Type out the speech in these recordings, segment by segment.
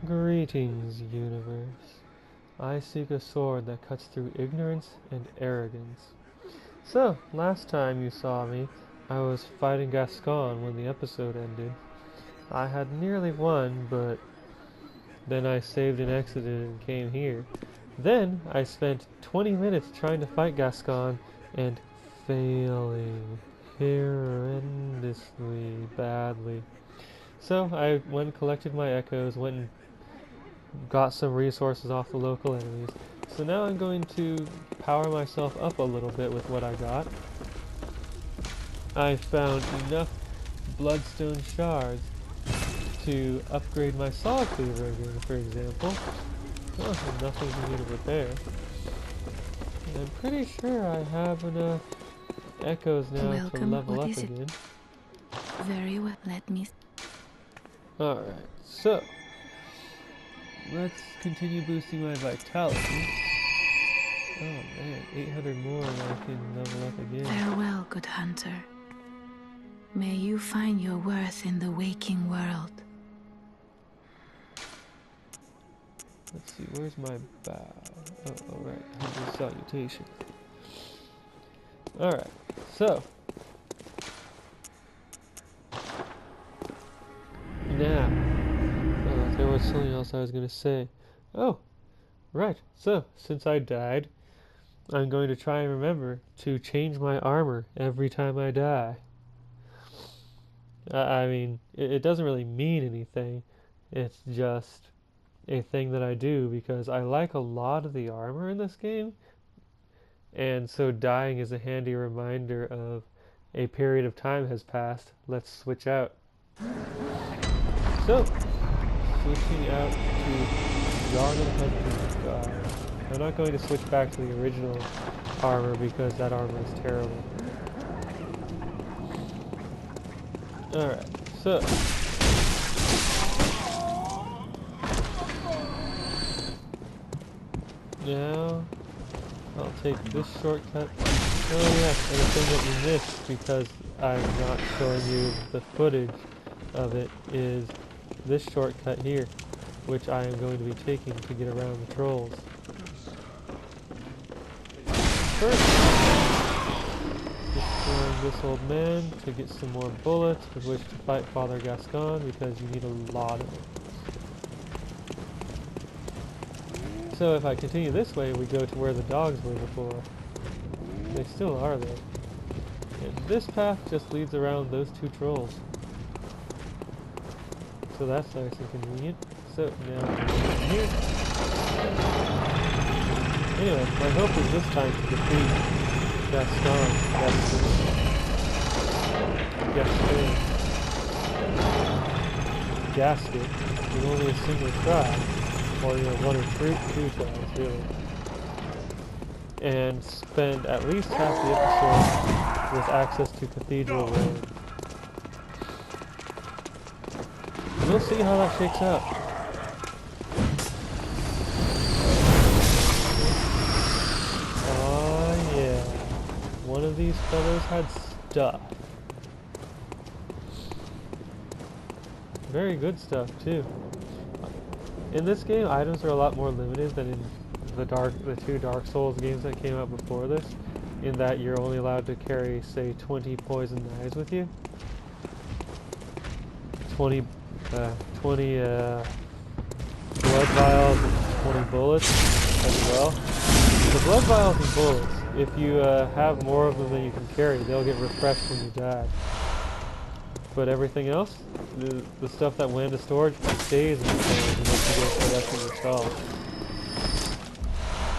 Greetings, universe. I seek a sword that cuts through ignorance and arrogance. So, last time you saw me, I was fighting Gascoigne when the episode ended. I had nearly won, but then I saved an accident and came here. Then I spent 20 minutes trying to fight Gascoigne and failing horrendously badly. So I went and collected my echoes, went and got some resources off the local enemies. So now I'm going to power myself up a little bit with what I got. I found enough bloodstone shards to upgrade my saw cleaver again, for example. Oh, and nothing for me to repair. And I'm pretty sure I have enough echoes now to level up again. Very well, let me... Alright, so let's continue boosting my vitality. Oh man, 800 more and I can level up again. Farewell, good hunter. May you find your worth in the waking world. Let's see, where's my bow? Oh, alright, Hunter's Salutation. Alright, so now, there was something else I was going to say. Oh, right, so since I died, I'm going to try and remember to change my armor every time I die. I mean, it doesn't really mean anything. It's just a thing that I do because I like a lot of the armor in this game, and so dying is a handy reminder of a period of time has passed. Let's switch out. So, switching out to Yharnam Hunter. I'm not going to switch back to the original armor because that armor is terrible. Alright, so now I'll take this shortcut. Oh yes, and the thing that you missed because I'm not showing you the footage of it is this shortcut here, which I am going to be taking to get around the trolls. First, destroying this old man to get some more bullets with which to fight Father Gascoigne because you need a lot of it. So if I continue this way, we go to where the dogs were before. They still are there. And this path just leads around those two trolls. So that's nice and convenient. So now here. Anyway, my hope is this time to defeat Gascoigne. Gasket with only a single try. Or one or two tries, really. And spend at least half the episode with access to Cathedral Ward. We'll see how that shakes out. Oh yeah. One of these fellows had stuff. Very good stuff too. In this game, items are a lot more limited than in the two Dark Souls games that came out before this, in that you're only allowed to carry, say, 20 poison knives with you. 20 blood vials and 20 bullets as well. The blood vials and bullets, if you have more of them than you can carry, they'll get refreshed when you die. But everything else, the stuff that went into storage stays in storage unless you go for the rest of your stall.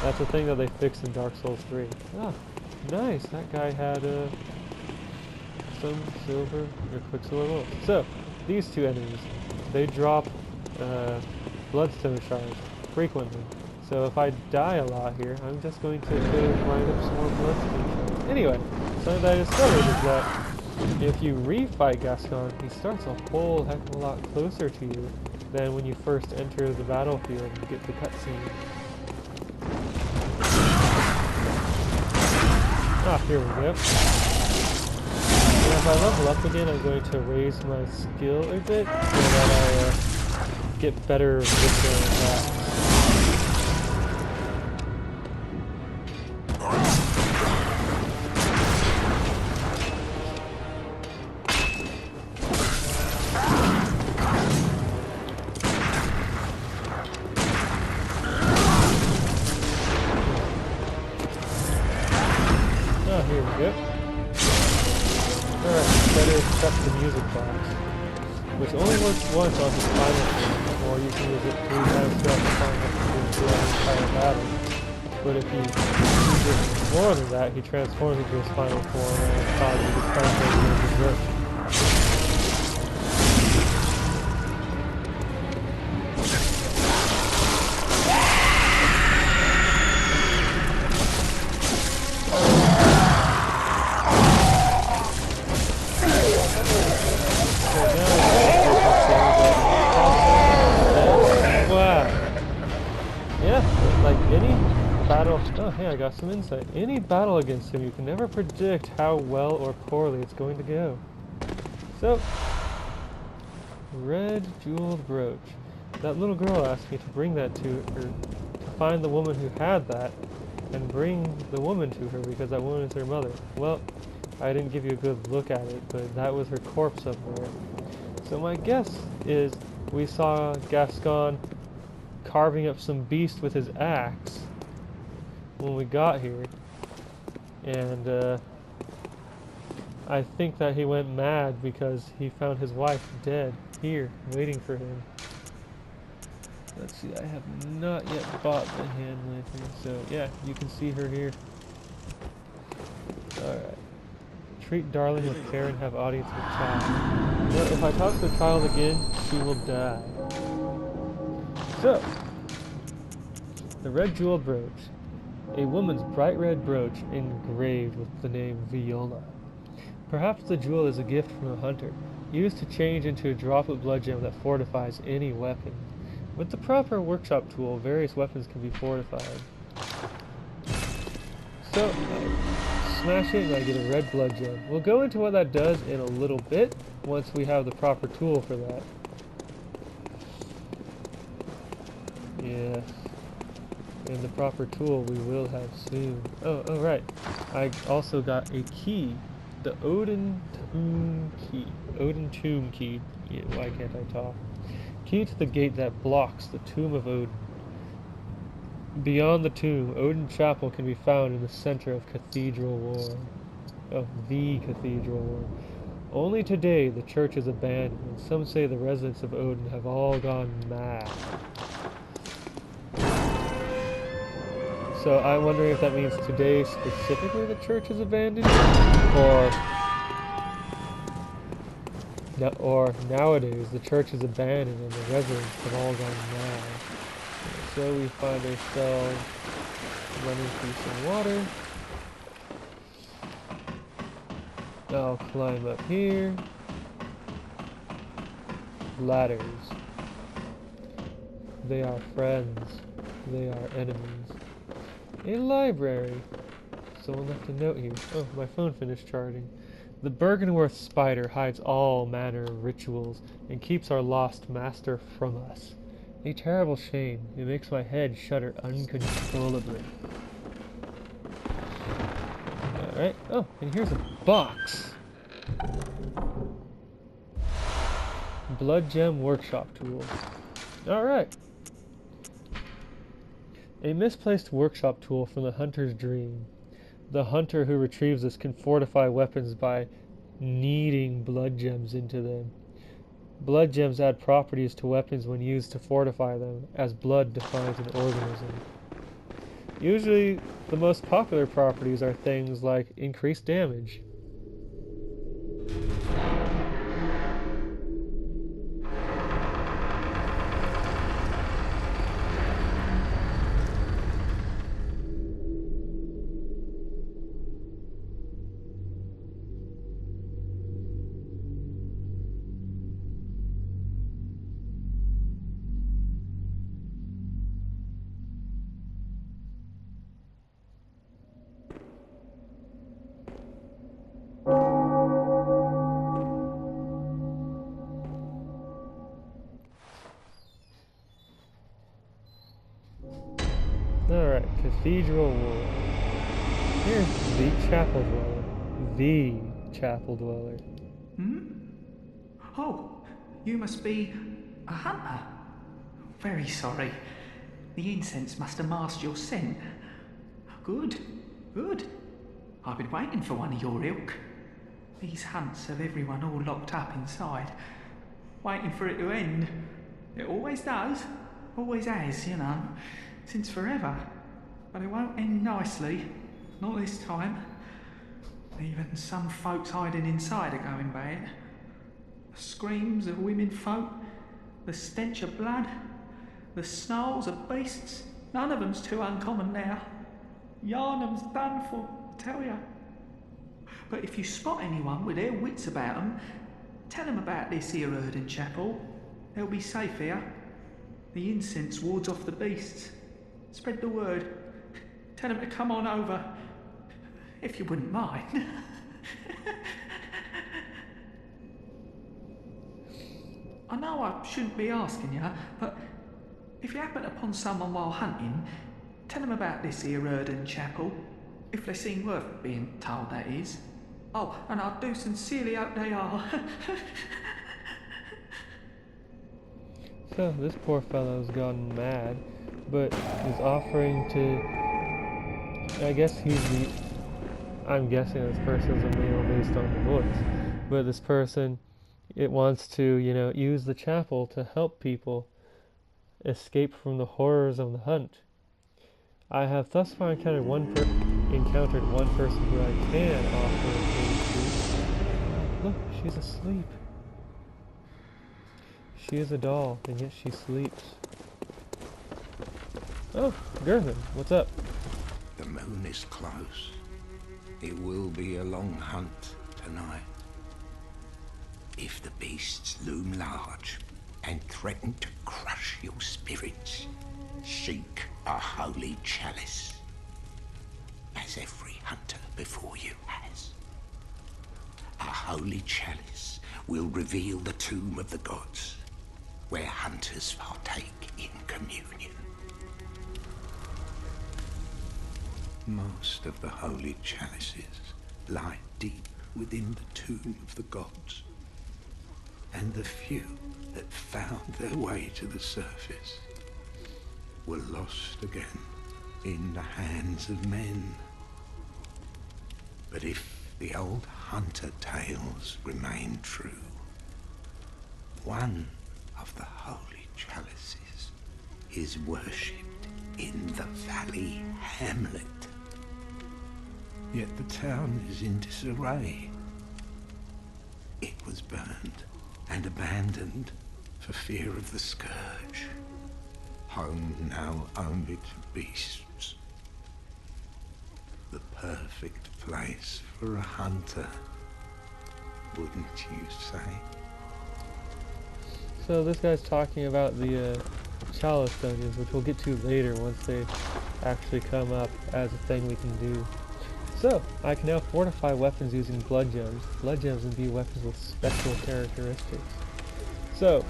That's a thing that they fixed in Dark Souls 3. Ah, nice. That guy had some silver or quicksilver bullets. So, these two enemies, they drop bloodstone shards frequently. So if I die a lot here, I'm just going to go grind up some more bloodstone shards. Anyway, something that I discovered is that if you refight Gascoigne, he starts a whole heck of a lot closer to you than when you first enter the battlefield and get the cutscene. Ah, here we go. And if I level up again, I'm going to raise my skill a bit so that I get better ritual attacks. Oh, here we go. Alright, better accept the music box, which only works once on his final form, or you can use it 3 times throughout the final throughout the entire battle. But if you use it more than that, he transforms into his final form and causes his transformation into berserk. Oh, hey, I got some insight. Any battle against him, you can never predict how well or poorly it's going to go. So, red jeweled brooch. That little girl asked me to bring that to her, to find the woman who had that, and bring the woman to her because that woman is her mother. Well, I didn't give you a good look at it, but that was her corpse up there. So my guess is we saw Gascoigne carving up some beast with his axe when we got here, and I think that he went mad because he found his wife dead here, waiting for him. Let's see, I have not yet bought the hand lantern, so yeah, you can see her here. Alright. Treat darling with care and have audience with child. Well, if I talk to the child again, she will die. So, the red jeweled brooch. A woman's bright red brooch engraved with the name Viola. Perhaps the jewel is a gift from a hunter, used to change into a drop of blood gem that fortifies any weapon. With the proper workshop tool, various weapons can be fortified. So, I smash it and I get a red blood gem. We'll go into what that does in a little bit, once we have the proper tool for that. Yes. And the proper tool we will have soon. Oh, right. I also got a key. The Odin Tomb Key. Odin Tomb Key. Yeah, why can't I talk? Key to the gate that blocks the Tomb of Odin. Beyond the tomb, Odin Chapel can be found in the center of Cathedral Ward. Oh, the Cathedral Ward. Only today the church is abandoned, and some say the residents of Odin have all gone mad. So I'm wondering if that means today specifically the church is abandoned, or nowadays the church is abandoned and the residents have all gone mad. So we find ourselves running through some water. I'll climb up here. Ladders. They are friends. They are enemies. A library. Someone left a note here. Oh, my phone finished charging. The Bergenworth spider hides all manner of rituals and keeps our lost master from us. A terrible shame. It makes my head shudder uncontrollably. Alright. Oh, and here's a box. Blood Gem Workshop Tool. Alright. A misplaced workshop tool from the hunter's dream. The hunter who retrieves this can fortify weapons by kneading blood gems into them. Blood gems add properties to weapons when used to fortify them, as blood defines an organism. Usually, the most popular properties are things like increased damage. Alright, Cathedral Ward. Here's the chapel dweller. The chapel dweller. Hmm? Oh, you must be a hunter. Very sorry. The incense must have masked your scent. Good, good. I've been waiting for one of your ilk. These hunts have everyone all locked up inside, waiting for it to end. It always does. Always has, you know, since forever. But it won't end nicely. Not this time. Even some folks hiding inside are going bad. The screams of women folk, the stench of blood, the snarls of beasts, none of them's too uncommon now. Yharnam's done for, I tell ya. But if you spot anyone with their wits about them, tell them about this here Erden chapel. They'll be safe here. The incense wards off the beasts. Spread the word. Tell them to come on over, if you wouldn't mind. I know I shouldn't be asking you, but if you happen upon someone while hunting, tell them about this here Erden chapel, if they seem worth being told, that is. Oh, and I do sincerely hope they are. So, this poor fellow's gone mad, but is offering to... I guess I'm guessing this person's a male based on the voice. But this person, it wants to, use the chapel to help people escape from the horrors of the hunt. I have thus far encountered one person who I can offer aid to. Look, she's asleep. She is a doll, and yet she sleeps. Oh, Gervin, what's up? The moon is close. It will be a long hunt tonight. If the beasts loom large and threaten to crush your spirits, seek a holy chalice, as every hunter before you has. A holy chalice will reveal the tomb of the gods, where hunters partake in communion. Most of the holy chalices lie deep within the tomb of the gods, and the few that found their way to the surface were lost again in the hands of men. But if the old hunter tales remain true, one of the holy chalices is worshipped in the valley hamlet. Yet the town is in disarray. It was burned and abandoned for fear of the scourge. Home now only to beasts. The perfect place for a hunter, wouldn't you say? So this guy's talking about the chalice dungeons, which we'll get to later once they actually come up as a thing we can do. So, I can now fortify weapons using blood gems. Blood gems would be weapons with special characteristics. So,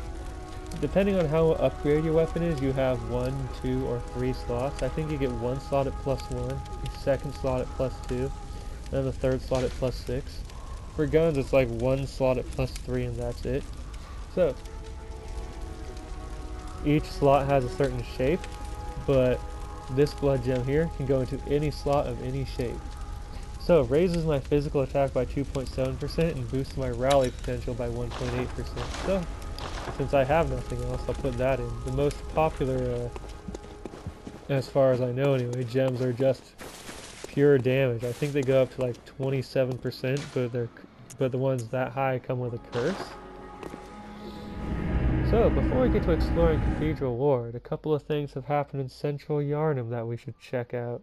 depending on how upgraded your weapon is, you have 1, 2, or 3 slots. I think you get 1 slot at +1, the second slot at +2, and the third slot at +6. For guns, it's like 1 slot at +3 and that's it. So, each slot has a certain shape, but this blood gem here can go into any slot of any shape. So it raises my physical attack by 2.7% and boosts my rally potential by 1.8%. So, since I have nothing else, I'll put that in. The most popular, as far as I know anyway, gems are just pure damage. I think they go up to like 27%, but the ones that high come with a curse. So, before we get to exploring Cathedral Ward, a couple of things have happened in Central Yharnam that we should check out.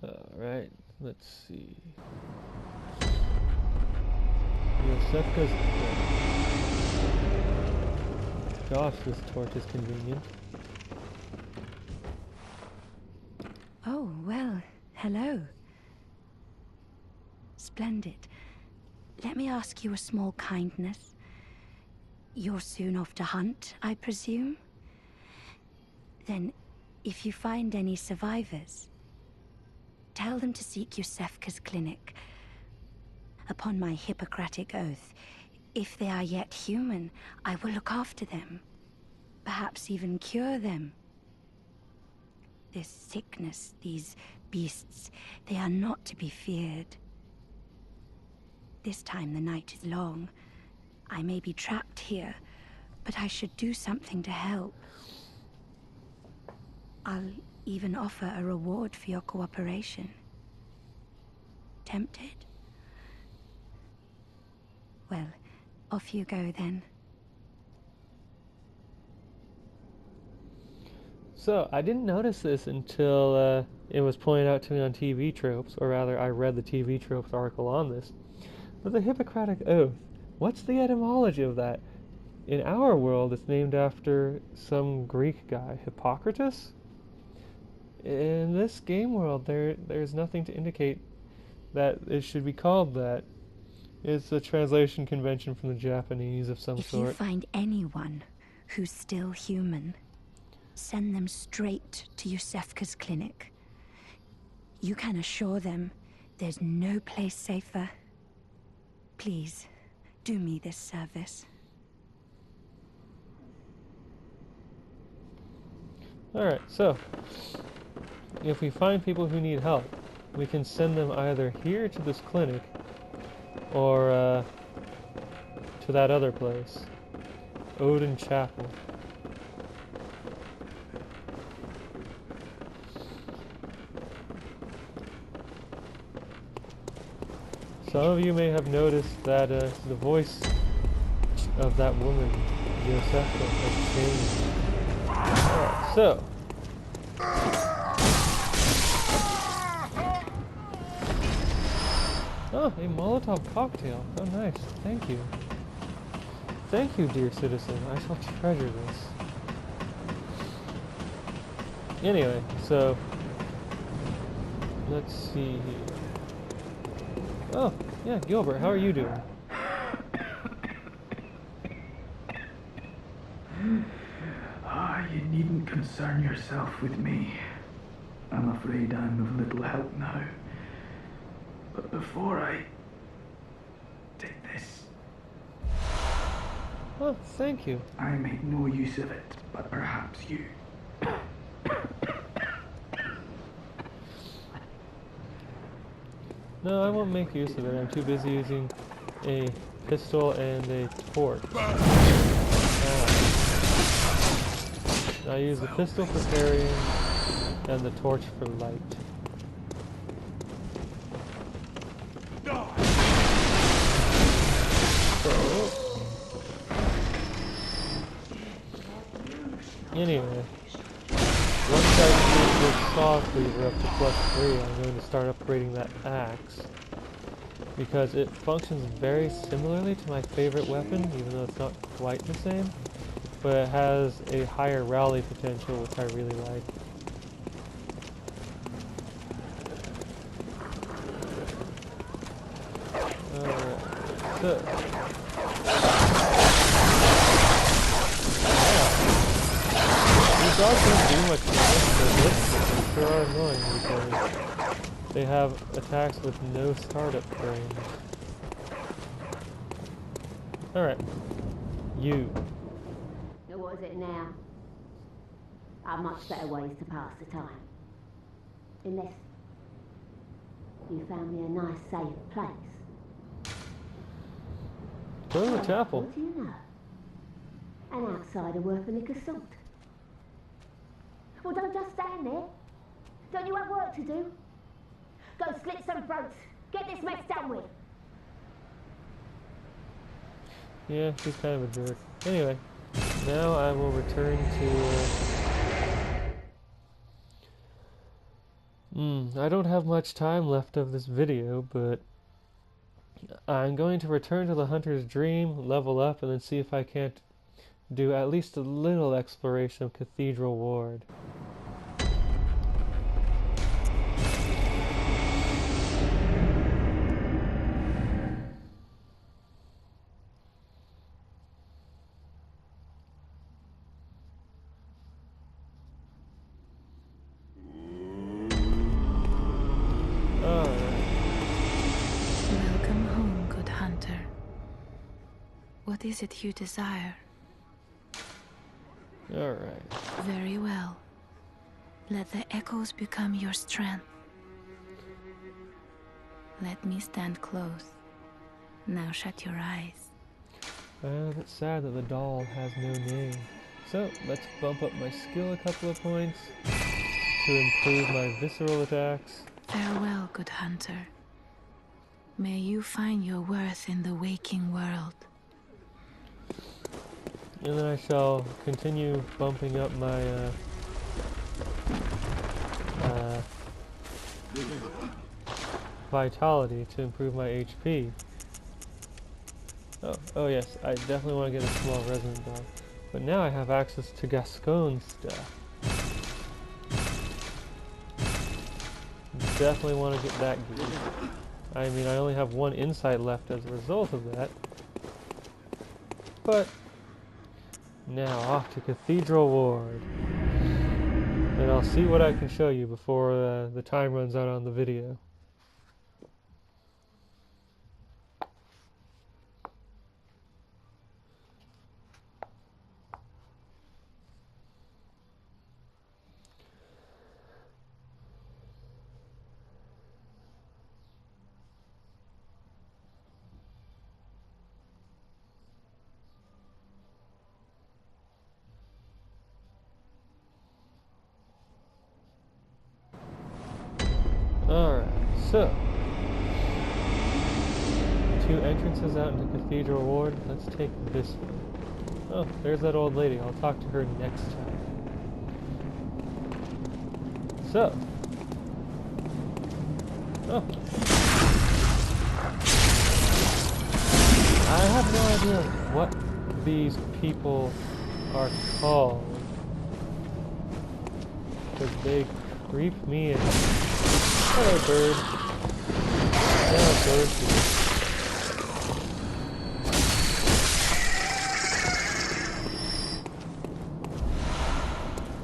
Alright, let's see. Yosefka's... Gosh, this torch is convenient. Oh, well, hello. Splendid. Let me ask you a small kindness. You're soon off to hunt, I presume? Then, if you find any survivors, tell them to seek Yusefka's clinic. Upon my Hippocratic oath, if they are yet human, I will look after them. Perhaps even cure them. This sickness, these beasts, they are not to be feared. This time the night is long. I may be trapped here, but I should do something to help. I'll even offer a reward for your cooperation. Tempted? Well, off you go then. So, I didn't notice this until it was pointed out to me on TV Tropes, or rather, I read the TV Tropes article on this. But the Hippocratic Oath, what's the etymology of that? In our world, it's named after some Greek guy, Hippocrates? In this game world, there's nothing to indicate that it should be called that. It's a translation convention from the Japanese of some sort. If you find anyone who's still human, send them straight to Yusefka's clinic. You can assure them there's no place safer. Please, do me this service. Alright, so, if we find people who need help, we can send them either here to this clinic, or to that other place, Odin Chapel. Some of you may have noticed that the voice of that woman, Yosefka, has changed. Alright, so. Oh, a Molotov cocktail. Oh, nice. Thank you. Thank you, dear citizen. I shall treasure this. Anyway, so. Let's see here. Oh, yeah, Gilbert, how are you doing? You needn't concern yourself with me. I'm afraid I'm of little help now. But before I take this... Oh, thank you. I make no use of it, but perhaps you. No, I won't make use of it. I'm too busy using a pistol and a torch. I use the pistol for carrying and the torch for light. So, anyway, once I use this saw cleaver up to +3, I'm going to start upgrading that axe, because it functions very similarly to my favorite weapon, even though it's not quite the same, but it has a higher rally potential, which I really like. Alright, so... These dogs don't do much damage, but they are annoying because they have attacks with no startup frames. Alright. You. What is it now? Are much better ways to pass the time. Unless you found me a nice, safe place. Go to the chapel. What do you know? An outsider worth a lick of salt. Well, don't just stand there. Don't you have work to do? Go slit some throats. Get this mess done with. Yeah, she's kind of a jerk. Anyway, now I will return to... I don't have much time left of this video, but I'm going to return to the Hunter's Dream, level up, and then see if I can't do at least a little exploration of Cathedral Ward. is it you desire? Alright. Very well. Let the echoes become your strength. Let me stand close. Now shut your eyes. It's sad that the doll has no name. So, let's bump up my skill a couple of points to improve my visceral attacks. Farewell, good hunter. May you find your worth in the waking world. And then I shall continue bumping up my vitality to improve my HP. Oh yes, I definitely want to get a small resonant dog. But now I have access to Gascoigne's stuff. Definitely want to get that gear. I mean, I only have one insight left as a result of that. But now off to Cathedral Ward. And I'll see what I can show you before the time runs out on the video. Alright, so 2 entrances out into Cathedral Ward. Let's take this one. Oh, there's that old lady. I'll talk to her next time. So. Oh. I have no idea what these people are called. Because they creep me out. Hello, bird. Hello, bird.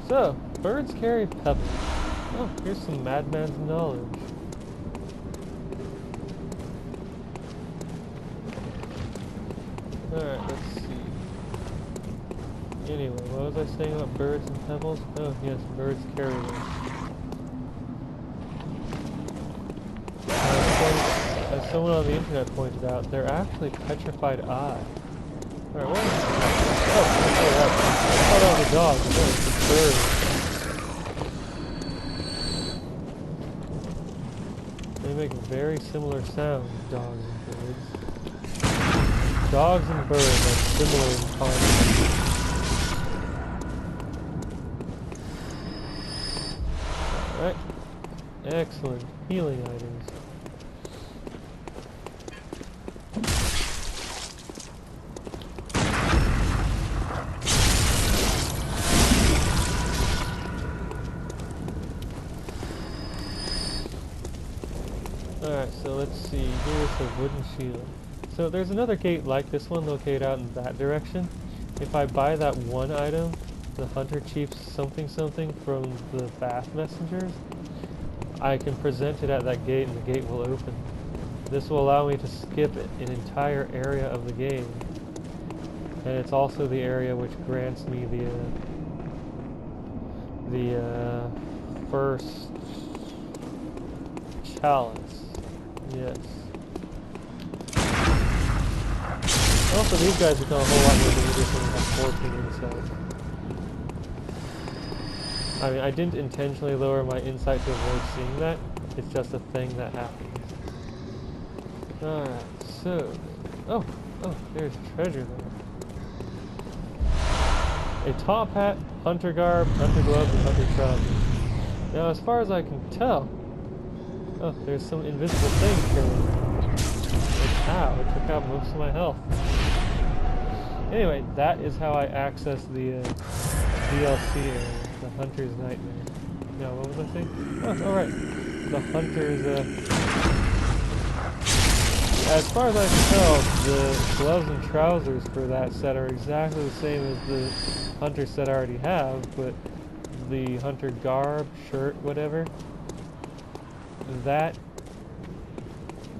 So, birds carry pebbles. Oh, here's some madman's knowledge. Alright, let's see. Anyway, what was I saying about birds and pebbles? Oh, yes, birds carry them. As someone on the internet pointed out, they're actually petrified eyes. Alright, what is that? Oh, I thought that was a dog. No, it's a bird. They make very similar sounds, dogs and birds. Dogs and birds are similar in concept. Alright. Excellent. Healing items. Alright, so let's see, here's the wooden shield. So there's another gate like this one located out in that direction. If I buy that one item, the Hunter Chief's something something from the Bath Messengers, I can present it at that gate and the gate will open. This will allow me to skip an entire area of the game. And it's also the area which grants me the first chalice. Yes. Also, these guys become a whole lot more dangerous when you have 14 insight. I mean, I didn't intentionally lower my insight to avoid seeing that. It's just a thing that happens. Alright, so... Oh, there's treasure there. A top hat, hunter garb, hunter gloves, and hunter trousers. Now, as far as I can tell... Oh, there's some invisible thing killing me. Like, ow, it took out most of my health. Anyway, that is how I access the DLC area, the Hunter's Nightmare. Now, what was I saying? Oh, alright. The Hunter's, as far as I can tell, the gloves and trousers for that set are exactly the same as the Hunter set I already have, but the Hunter garb, shirt, whatever, that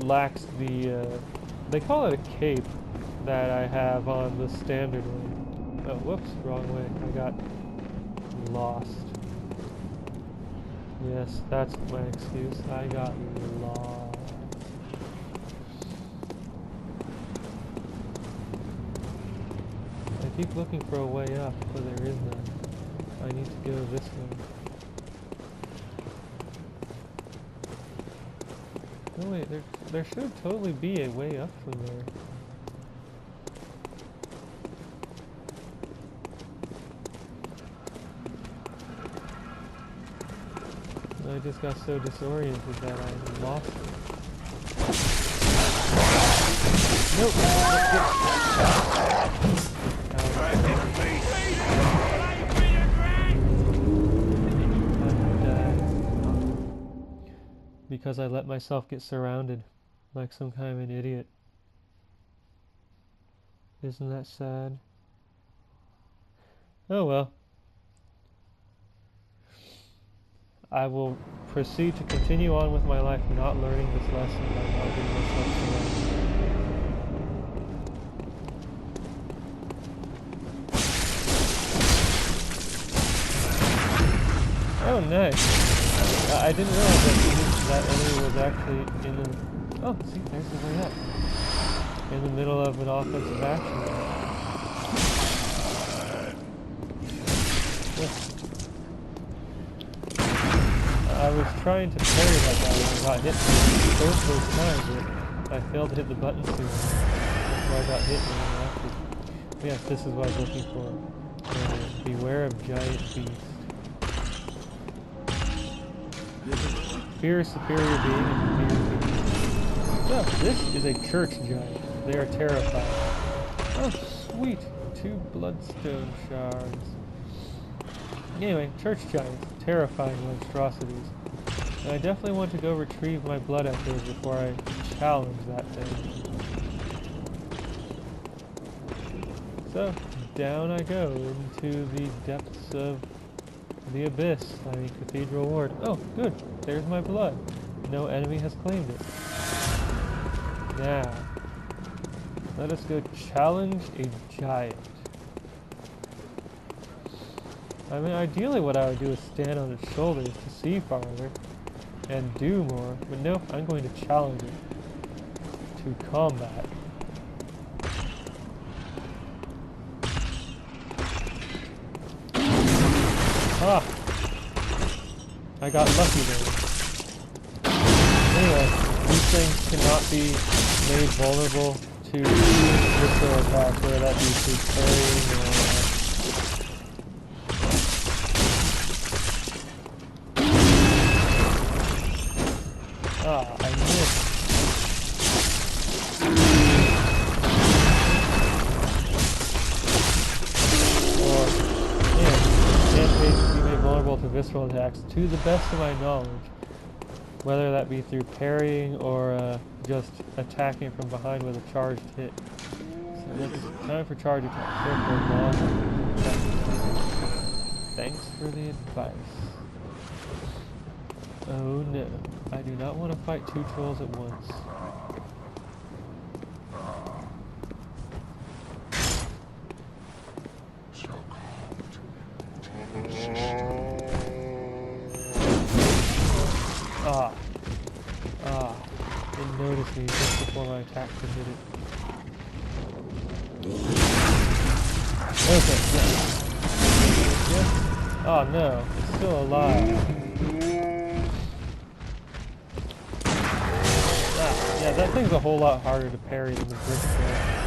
lacks the, they call it a cape, that I have on the standard one. Oh, whoops, wrong way. I got lost. Yes, that's my excuse. I got lost. I keep looking for a way up, but there is none. I need to go this way. Oh wait, there should totally be a way up from there. I just got so disoriented that I lost it. Nope. Because I let myself get surrounded like some kind of an idiot. Isn't that sad? Oh well. I will proceed to continue on with my life, not learning this lesson by not getting myself surrounded. Oh, nice. I didn't realize that enemy was actually in the... Oh, see, there's the way up. In the middle of an offensive action. Yeah. I was trying to parry that guy when I got hit both those times, but I failed to hit the button too much. So I got hit and interrupted. Yes, this is what I was looking for. Beware of giant beasts. Fear superior being and fear being. So, this is a church giant. They are terrified. Oh, sweet. 2 bloodstone shards. Anyway, church giants. Terrifying monstrosities. And I definitely want to go retrieve my blood echoes before I challenge that thing. So, down I go into the depths of the abyss. I mean, Cathedral Ward. Oh, good. There's my blood. No enemy has claimed it. Now, let us go challenge a giant. I mean, ideally what I would do is stand on its shoulders to see farther and do more, but nope, I'm going to challenge it to combat. Ah! I got lucky there. Anyway, these things cannot be made vulnerable to visceral attacks, whether that be through parrying or... Ah, I missed. Or, yeah, can't be made vulnerable to visceral attacks, to the best of my knowledge. Whether that be through parrying or just attacking from behind with a charged hit. So it's time for charge attack. Thanks for the advice. Oh no, I do not want to fight 2 trolls at once. Didn't notice me just before my attack could hit it. Okay, yes. Oh no, it's still alive. Yeah, that thing's a whole lot harder to parry than the brick shell.